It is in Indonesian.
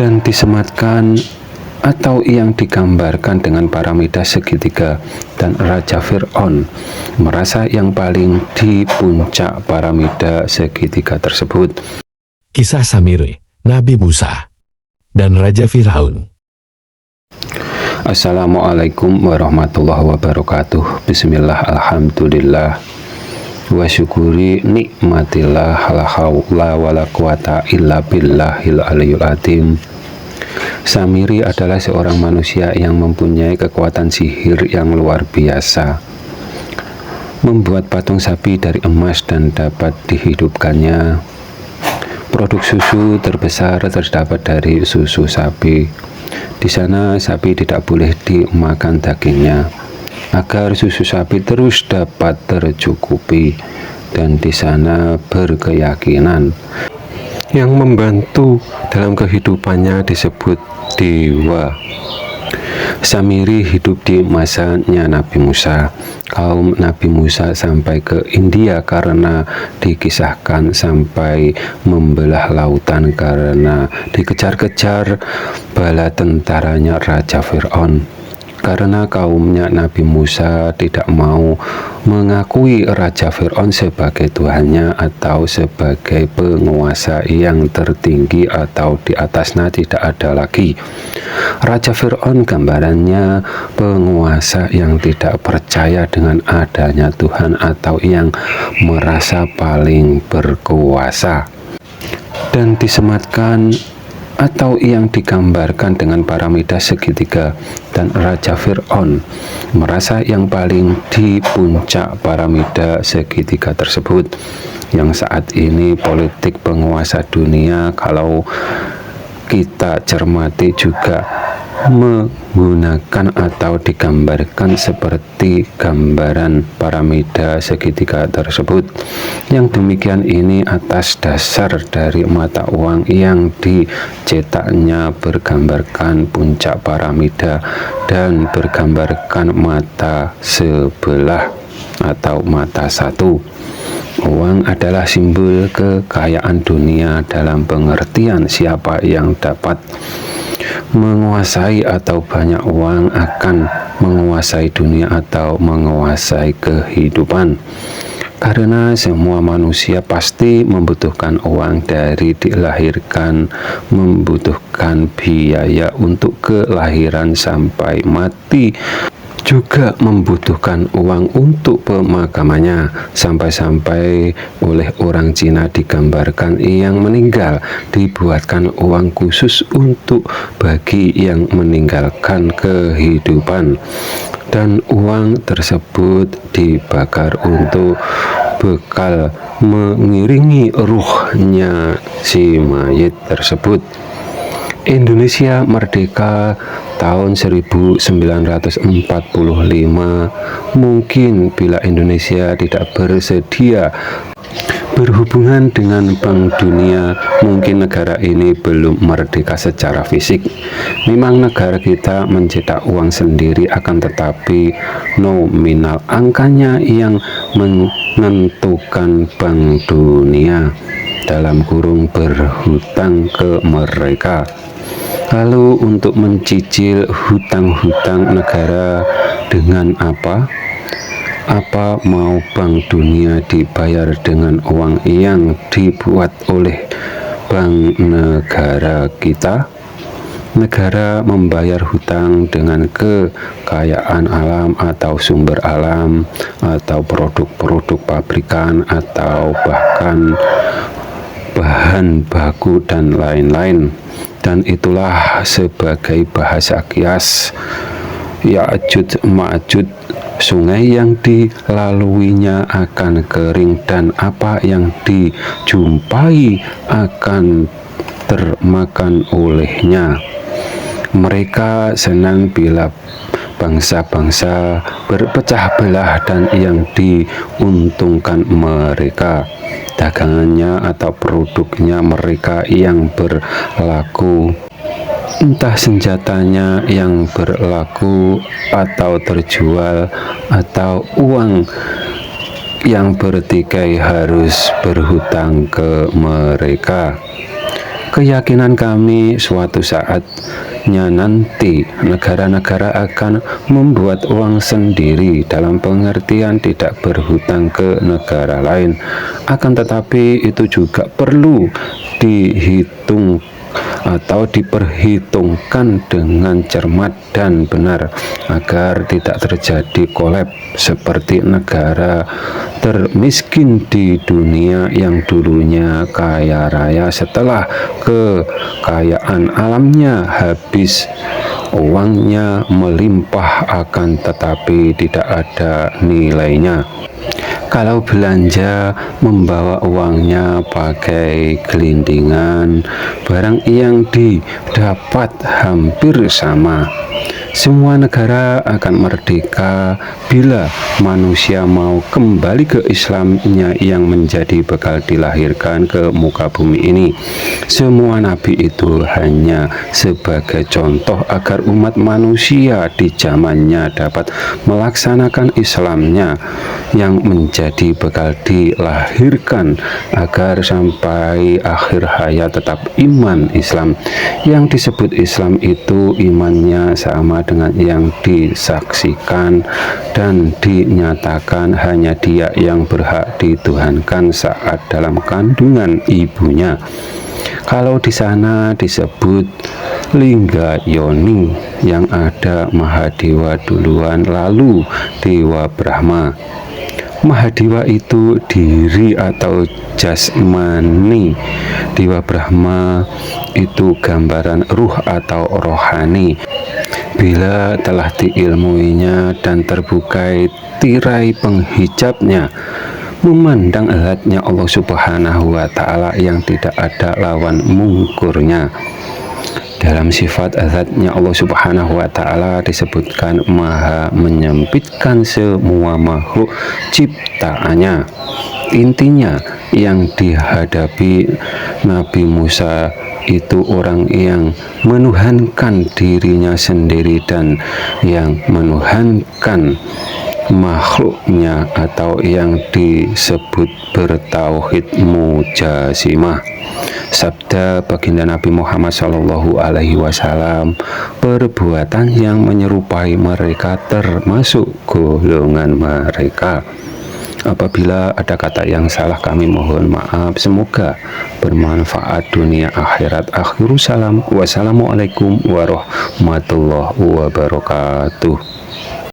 dan disematkan atau yang digambarkan dengan piramida segitiga, dan Raja Fir'aun merasa yang paling di puncak piramida segitiga tersebut. Kisah Samiri, Nabi Musa, dan Raja Firaun. Assalamualaikum warahmatullahi wabarakatuh. Bismillah, alhamdulillah, wa syukuri nikmatillah, la haula wala quwata illa billahil aliyul azim. Samiri adalah seorang manusia yang mempunyai kekuatan sihir yang luar biasa. Membuat patung sapi dari emas dan dapat dihidupkannya. Produk susu terbesar terdapat dari susu sapi. Di sana sapi tidak boleh dimakan dagingnya, agar susu sapi terus dapat tercukupi, dan di sana berkeyakinan yang membantu dalam kehidupannya disebut dewa. Samiri hidup di masanya Nabi Musa. Kaum Nabi Musa sampai ke India karena dikisahkan sampai membelah lautan karena dikejar-kejar bala tentaranya Raja Fir'aun. Karena kaumnya Nabi Musa tidak mau mengakui Raja Fir'aun sebagai Tuhannya atau sebagai penguasa yang tertinggi, atau di atasnya tidak ada lagi. Raja Fir'aun gambarannya penguasa yang tidak percaya dengan adanya Tuhan atau yang merasa paling berkuasa, dan disematkan atau yang digambarkan dengan piramida segitiga, dan Raja Fir'aun merasa yang paling di puncak piramida segitiga tersebut. Yang saat ini politik penguasa dunia, kalau kita cermati, juga menggunakan atau digambarkan seperti gambaran piramida segitiga tersebut. Yang demikian ini atas dasar dari mata uang yang dicetaknya bergambarkan puncak piramida dan bergambarkan mata sebelah atau mata satu. Uang adalah simbol kekayaan dunia dalam pengertian siapa yang dapat menguasai atau banyak uang akan menguasai dunia atau menguasai kehidupan. Karena semua manusia pasti membutuhkan uang, dari dilahirkan membutuhkan biaya untuk kelahiran sampai mati, juga membutuhkan uang untuk pemakamannya. Sampai-sampai oleh orang Cina digambarkan yang meninggal dibuatkan uang khusus untuk bagi yang meninggalkan kehidupan, dan uang tersebut dibakar untuk bekal mengiringi ruhnya si mayit tersebut. Indonesia merdeka tahun 1945. Mungkin bila Indonesia tidak bersedia berhubungan dengan Bank Dunia, mungkin negara ini belum merdeka secara fisik. Memang negara kita mencetak uang sendiri, akan tetapi nominal angkanya yang menentukan Bank Dunia, dalam kurung berhutang ke mereka. Lalu untuk mencicil hutang-hutang negara dengan apa? Apa mau Bank Dunia dibayar dengan uang yang dibuat oleh bank negara kita? Negara membayar hutang dengan kekayaan alam atau sumber alam, atau produk-produk pabrikan, atau bahkan bahan baku dan lain-lain. Dan itulah sebagai bahasa kias, Ya'juj Ma'juj, sungai yang dilaluinya akan kering, dan apa yang dijumpai akan termakan olehnya. Mereka senang bila bangsa-bangsa berpecah belah, dan yang diuntungkan mereka, dagangannya atau produknya mereka yang berlaku, entah senjatanya yang berlaku atau terjual, atau uang yang bertikai harus berhutang ke mereka. Keyakinan kami suatu saatnya nanti negara-negara akan membuat uang sendiri dalam pengertian tidak berhutang ke negara lain. Akan tetapi itu juga perlu dihitung atau diperhitungkan dengan cermat dan benar agar tidak terjadi kolaps seperti negara termiskin di dunia yang dulunya kaya raya setelah kekayaan alamnya habis, uangnya melimpah akan tetapi tidak ada nilainya. Kalau belanja membawa uangnya pakai gelindingan, barang yang didapat hampir sama. Semua negara akan merdeka bila manusia mau kembali ke Islamnya yang menjadi bekal dilahirkan ke muka bumi ini. Semua nabi itu hanya sebagai contoh agar umat manusia di zamannya dapat melaksanakan Islamnya yang menjadi bekal dilahirkan agar sampai akhir hayat tetap iman Islam. Yang disebut Islam itu imannya sama dengan yang disaksikan dan dinyatakan hanya Dia yang berhak dituhankan saat dalam kandungan ibunya. Kalau di sana disebut Lingga Yoni, yang ada Mahadewa duluan lalu Dewa Brahma. Mahadewa itu diri atau jasmani, Dewa Brahma itu gambaran ruh atau rohani. Bila telah diilmuinya dan terbukai tirai penghijabnya, memandang zatnya Allah Subhanahu wa Ta'ala yang tidak ada lawan mungkurnya. Dalam sifat zatnya Allah Subhanahu wa Ta'ala disebutkan maha menyempitkan semua makhluk ciptaannya. Intinya yang dihadapi Nabi Musa itu orang yang menuhankan dirinya sendiri dan yang menuhankan makhluknya atau yang disebut bertauhid mujasimah. Sabda baginda Nabi Muhammad SAW, perbuatan yang menyerupai mereka termasuk golongan mereka. Apabila ada kata yang salah kami mohon maaf. Semoga bermanfaat dunia akhirat. Akhiru salam. Wassalamualaikum warahmatullahi wabarakatuh.